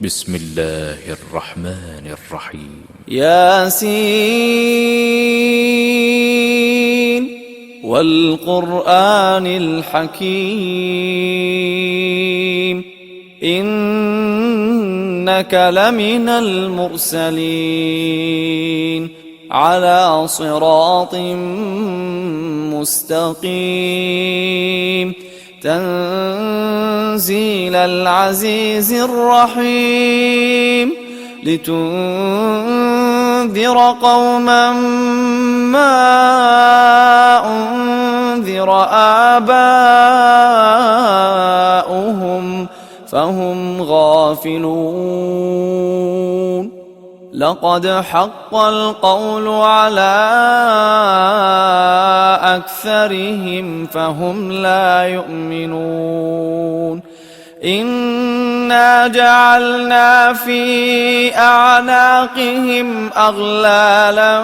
بسم الله الرحمن الرحيم. ياسين والقرآن الحكيم إنك لمن المرسلين على صراط مستقيم تنزيل العزيز الرحيم لتنذر قوما ما أنذر آباؤهم فهم غافلون لقد حق القول على أكثرهم فهم لا يؤمنون إنا جعلنا في أعناقهم أغلالا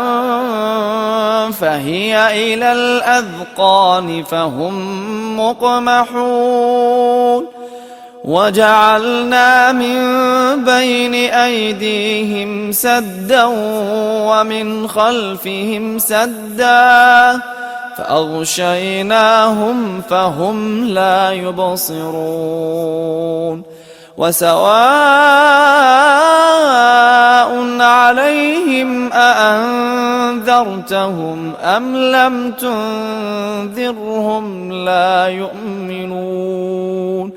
فهي إلى الأذقان فهم مقمحون وجعلنا من بين أيديهم سدا ومن خلفهم سدا فأغشيناهم فهم لا يبصرون وسواء عليهم أأنذرتهم أم لم تنذرهم لا يؤمنون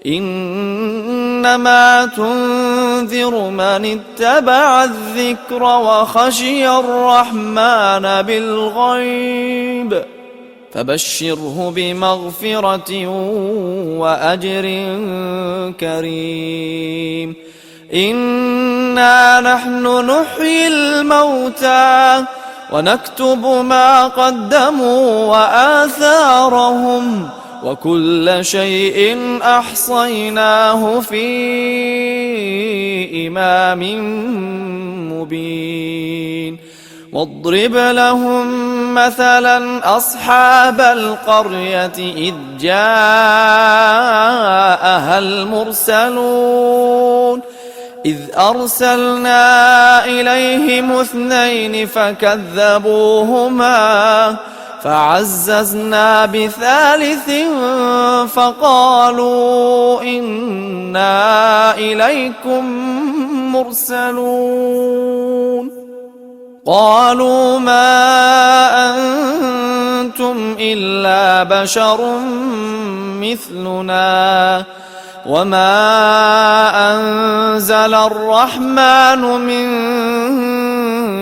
إنما تنذر من اتبع الذكر وخشي الرحمن بالغيب فبشره بمغفرة وأجر كريم إنا نحن نحيي الموتى ونكتب ما قدموا وآثارهم وكل شيء أحصيناه في إمام مبين واضرب لهم مثلا أصحاب القرية إذ جاءها المرسلون إذ أرسلنا إليهم 2 فكذبوهما فعززنا ب3 فقالوا إنا إليكم مرسلون قالوا ما أنتم إلا بشر مثلنا وما أنزل الرحمن من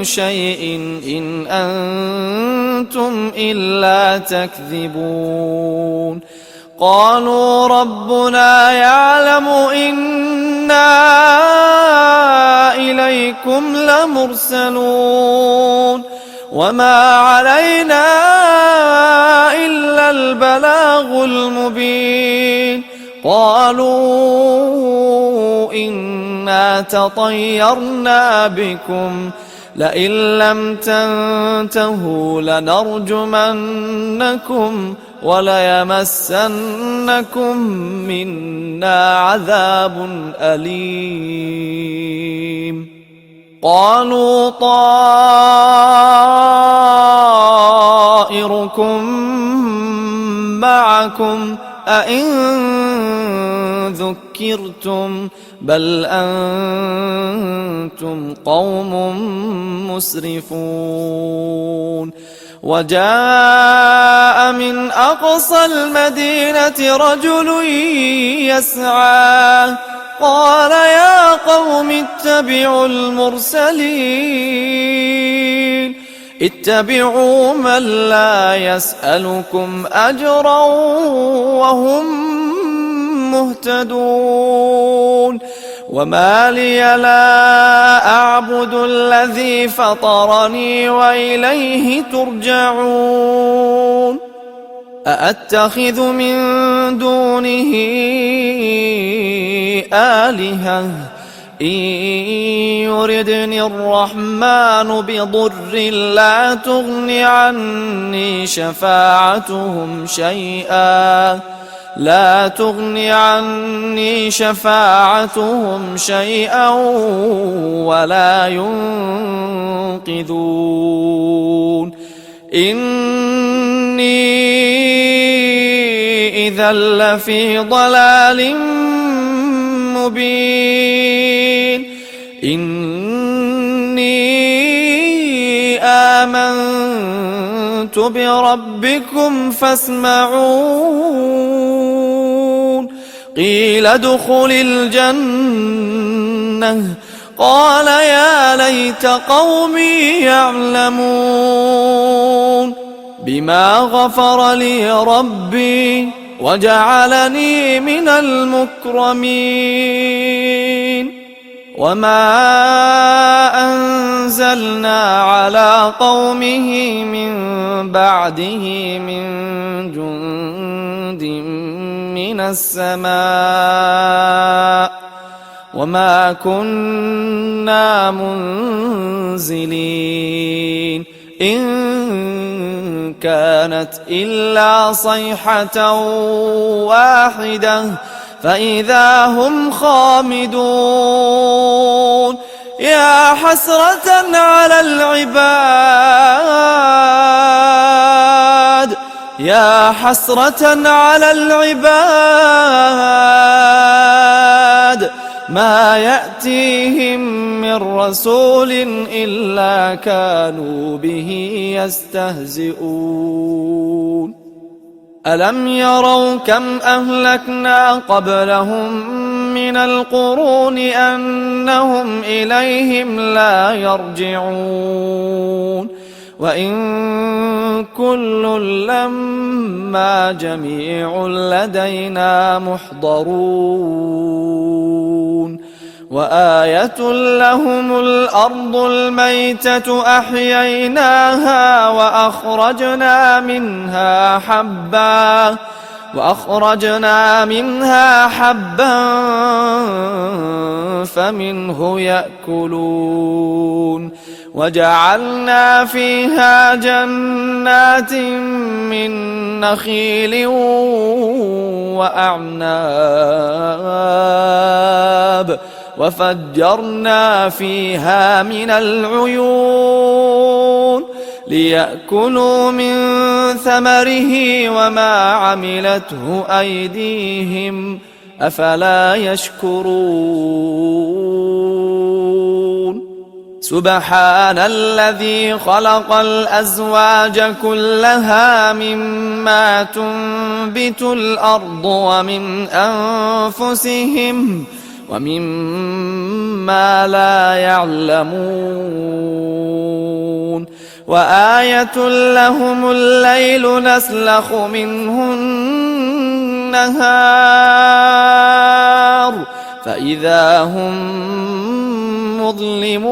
شيء إن أنتم إلا تكذبون قالوا ربنا يعلم إنا إليكم لمرسلون وما علينا إلا البلاغ المبين قالوا إنا تطيرنا بكم لئن لم تنتهوا لنرجمنكم وليمسنكم منا عذاب أليم قالوا طائركم معكم أئن ذكرتم بل أنتم قوم مسرفون وجاء من أقصى المدينة رجل يسعى قال يا قوم اتبعوا المرسلين اتبعوا من لا يسألكم أجرا وهم مهتدون وما لي لا أعبد الذي فطرني وإليه ترجعون أأتخذ من دونه آلهة إن يردني الرحمن بضر لا تغن عني شفاعتهم شيئا لا تغن عني شفاعتهم شيئا ولا ينقذون إني إذا لفي ضلال مبين إني آمنت بربكم فاسمعون قيل ادخل الجنة قال يا ليت قومي يعلمون بما غفر لي ربي وجعلني من المكرمين وما أنزلنا على قومه من بعده من جند من السماء وما كنا منزلين إن كانت إلا صيحة واحدة فإذا هم خامدون يا حسرة على العباد يا حسرة على العباد ما يأتيهم من رسول إلا كانوا به يستهزئون ألم يروا كم أهلكنا قبلهم من القرون أنهم إليهم لا يرجعون وإن كل لما جميع لدينا محضرون وآية لهم الأرض الميتة أحييناها وأخرجنا منها حبا فمنه يأكلون وجعلنا فيها جنات من نخيل وأعناب وفجرنا فيها من العيون ليأكلوا من ثمره وما عملته أيديهم أفلا يشكرون سبحان الذي خلق الأزواج كلها مما تنبت الأرض ومن أنفسهم ومما لا يعلمون وآية لهم الليل نسلخ منه النهار فإذا هم مظلمون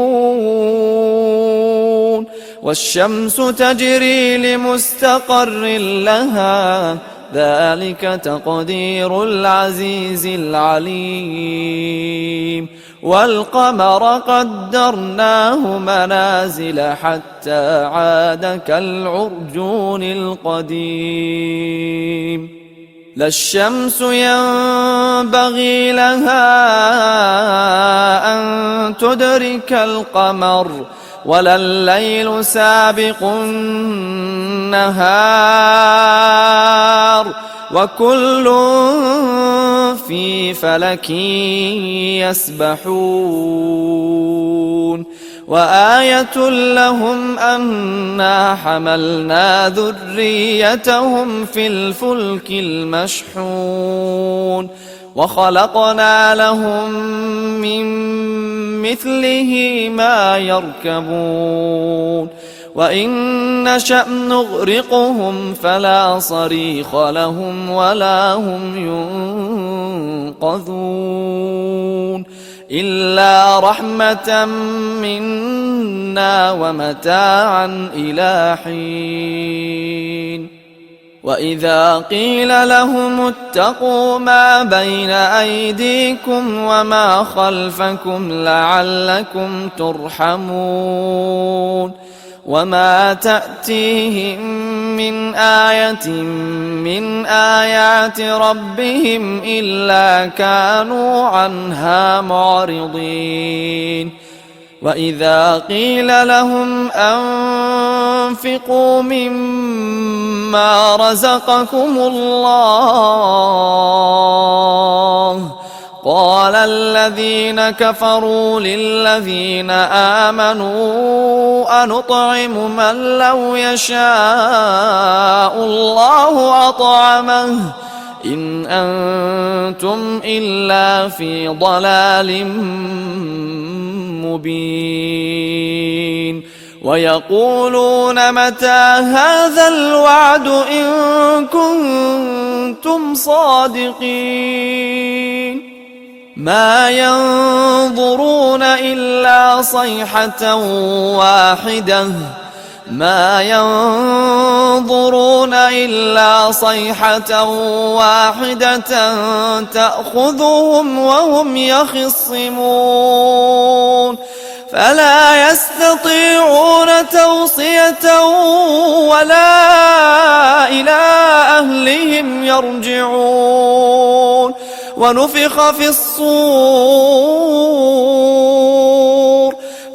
والشمس تجري لمستقر لها ذلك تقدير العزيز العليم والقمر قدرناه منازل حتى عاد كالعرجون القديم لا الشمس ينبغي لها أن تدرك القمر ولا الليل سابق النهار وكل في فلك يسبحون وآية لهم أنا حملنا ذريتهم في الفلك المشحون وخلقنا لهم من مثله ما يركبون وإن نشأ نغرقهم فلا صريخ لهم ولا هم ينقذون إلا رحمة منا ومتاعا إلى حين وإذا قيل لهم اتقوا ما بين أيديكم وما خلفكم لعلكم ترحمون وما تأتيهم من آية من آيات ربهم إلا كانوا عنها معرضين وإذا قيل لهم أنفقوا مما رزقكم الله قال الذين كفروا للذين آمنوا أنطعم من لو يشاء الله أطعمه إن أنتم إلا في ضلال مبين ويقولون متى هذا الوعد إن كنتم صادقين ما ينظرون إلا صيحة واحدة تأخذهم وهم يخصمون فلا يستطيعون توصية ولا إلى أهلهم يرجعون ونفخ في الصور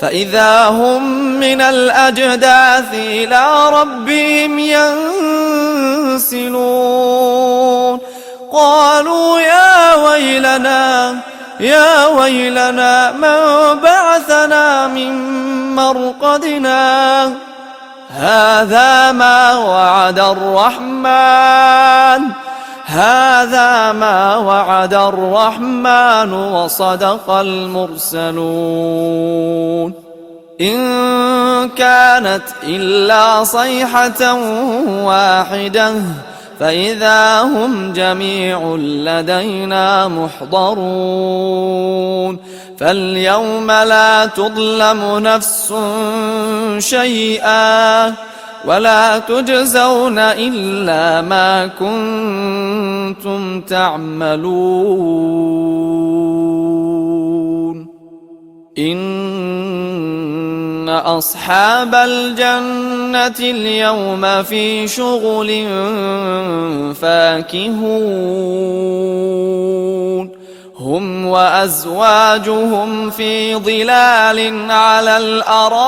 فإذا هم من الأجداث إلى ربهم ينسلون قالوا يا ويلنا من بعثنا من مرقدنا هذا ما وعد الرحمن وصدق المرسلون إن كانت إلا صيحة واحدة فإذا هم جميع لدينا محضرون فاليوم لا تظلم نفس شيئا ولا تجزون إلا ما كنتم تعملون إن أصحاب الجنة اليوم في شغل فاكهون هم وأزواجهم في ظلال على الأرائك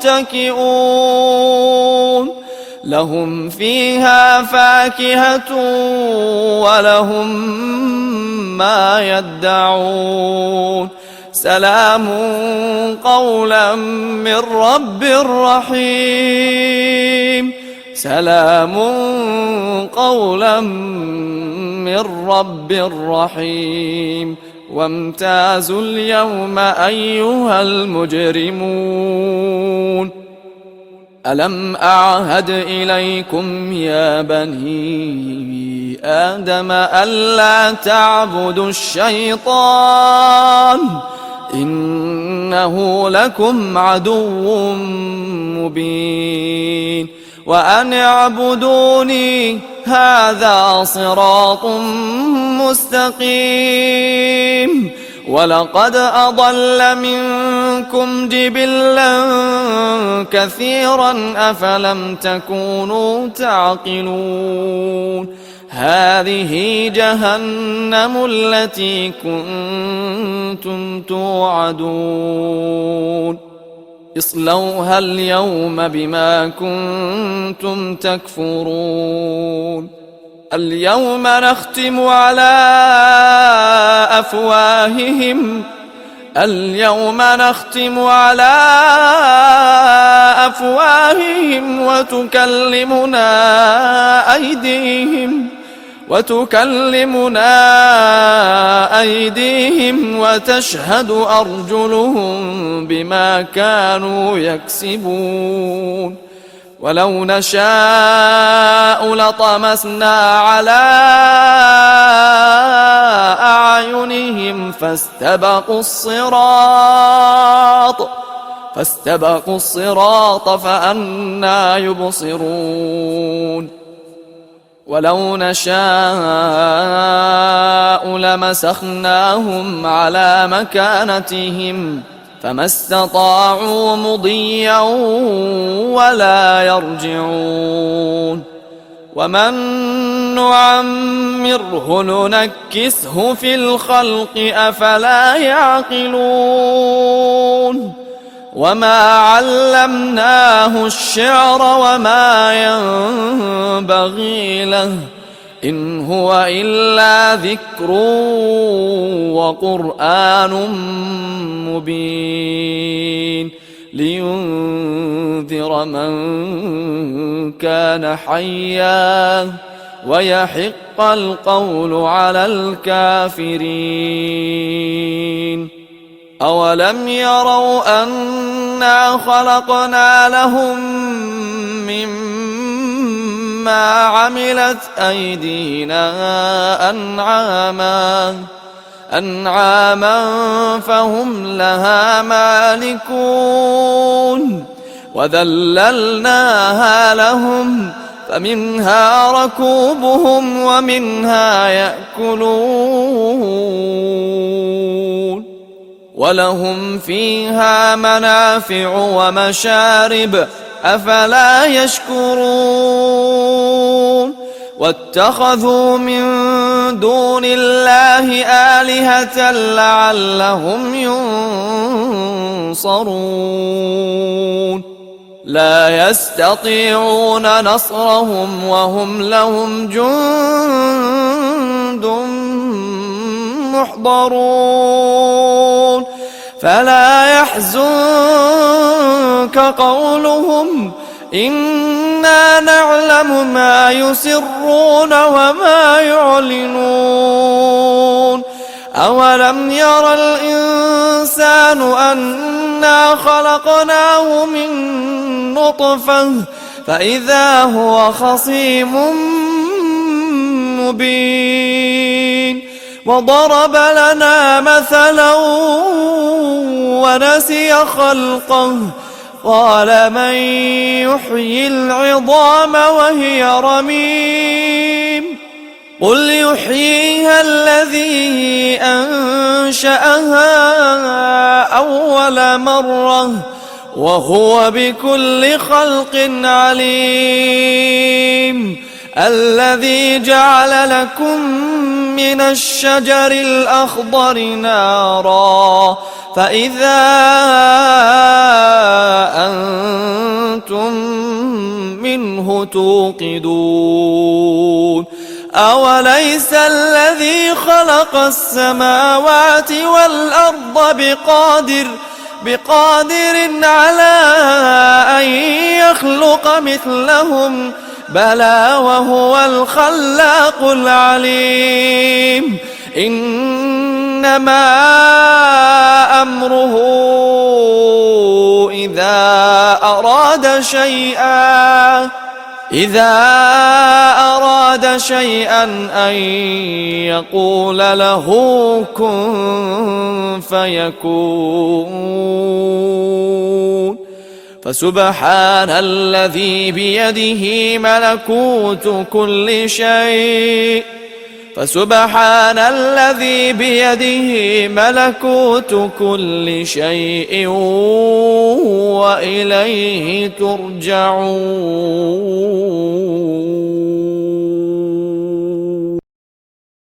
متكئون لهم فيها فاكهة ولهم ما يدعون سلام قولا من رب رحيم سلام قولا من رب رحيم وامتازوا اليوم أيها المجرمون ألم أعهد إليكم يا بني آدم ألا تعبدوا الشيطان إنه لكم عدو مبين وأن اعبدوني هذا صراط مستقيم ولقد أضل منكم جبلا كثيرا أفلم تكونوا تعقلون هذه جهنم التي كنتم توعدون اصلوها اليوم بما كنتم تكفرون اليوم نختم على أفواههم وتكلمنا أيديهم وتشهد أرجلهم بما كانوا يكسبون ولو نشاء لطمسنا على أعينهم فاستبقوا الصراط فأنى يبصرون ولو نشاء لمسخناهم على مكانتهم فما استطاعوا مضيا ولا يرجعون ومن نعمره ننكسه في الخلق أفلا يعقلون وما علمناه الشعر وما ينبغي له إن هو إلا ذكر وقرآن مبين لينذر من كان حيا ويحق القول على الكافرين أولم يروا أنا خلقنا لهم مما عملت أيدينا أنعاما فهم لها مالكون وذللناها لهم فمنها ركوبهم ومنها يأكلون ولهم فيها منافع ومشارب أفلا يشكرون واتخذوا من دون الله آلهة لعلهم ينصرون لا يستطيعون نصرهم وهم لهم جند محضرون فلا يحزنك قولهم إنا نعلم ما يسرون وما يعلنون أولم ير الإنسان أنا خلقناه من نطفة فإذا هو خصيم مبين وضرب لنا مثلا ونسي خلقه قال من يحيي العظام وهي رميم قل يحييها الذي أنشأها أول مرة وهو بكل خلق عليم الذي جعل لكم من الشجر الأخضر نارا فإذا أنتم منه توقدون أوليس الذي خلق السماوات والأرض بقادر على أن يخلق مثلهم بلى وهو الخلاق العليم إنما أمره إذا أراد شيئا أن يقول له كن فيكون فسبحان الذي بيده ملكوت كل شيء وإليه ترجعون.